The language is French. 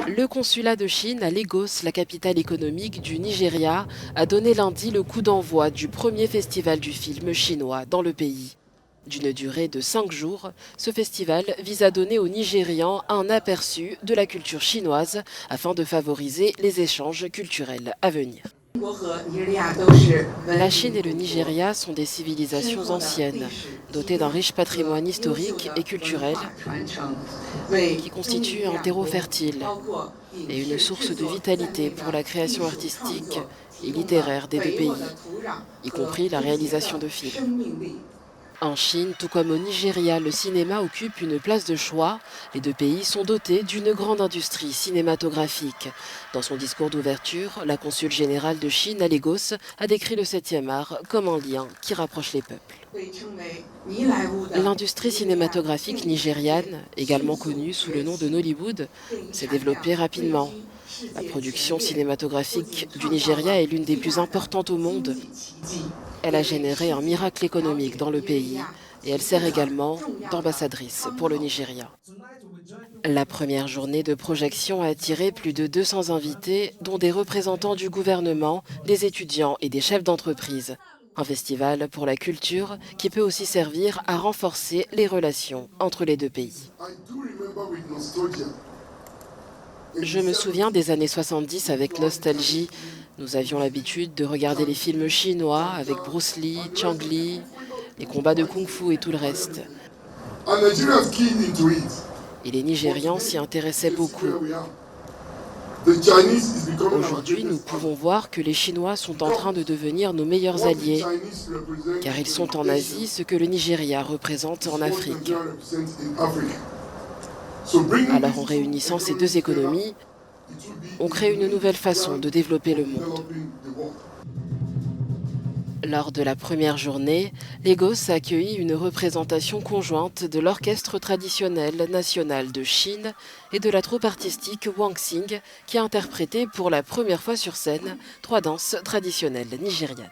Le consulat de Chine à Lagos, la capitale économique du Nigeria, a donné lundi le coup d'envoi du premier festival du film chinois dans le pays. D'une durée de 5 jours, ce festival vise à donner aux Nigérians un aperçu de la culture chinoise afin de favoriser les échanges culturels à venir. La Chine et le Nigeria sont des civilisations anciennes, dotées d'un riche patrimoine historique et culturel qui constitue un terreau fertile et une source de vitalité pour la création artistique et littéraire des deux pays, y compris la réalisation de films. En Chine, tout comme au Nigeria, le cinéma occupe une place de choix. Les deux pays sont dotés d'une grande industrie cinématographique. Dans son discours d'ouverture, la consul générale de Chine à Lagos a décrit le 7e art comme un lien qui rapproche les peuples. L'industrie cinématographique nigériane, également connue sous le nom de Nollywood, s'est développée rapidement. La production cinématographique du Nigeria est l'une des plus importantes au monde. Elle a généré un miracle économique dans le pays et elle sert également d'ambassadrice pour le Nigeria. La première journée de projection a attiré plus de 200 invités, dont des représentants du gouvernement, des étudiants et des chefs d'entreprise. Un festival pour la culture qui peut aussi servir à renforcer les relations entre les deux pays. Je me souviens des années 70 avec nostalgie. Nous avions l'habitude de regarder les films chinois avec Bruce Lee, Chang Li, les combats de kung-fu et tout le reste. Et les Nigérians s'y intéressaient beaucoup. Aujourd'hui, nous pouvons voir que les Chinois sont en train de devenir nos meilleurs alliés, car ils sont en Asie ce que le Nigeria représente en Afrique. Alors en réunissant ces deux économies, on crée une nouvelle façon de développer le monde. Lors de la première journée, Lagos a accueilli une représentation conjointe de l'Orchestre traditionnel national de Chine et de la troupe artistique Wang Xing qui a interprété pour la première fois sur scène 3 danses traditionnelles nigérianes.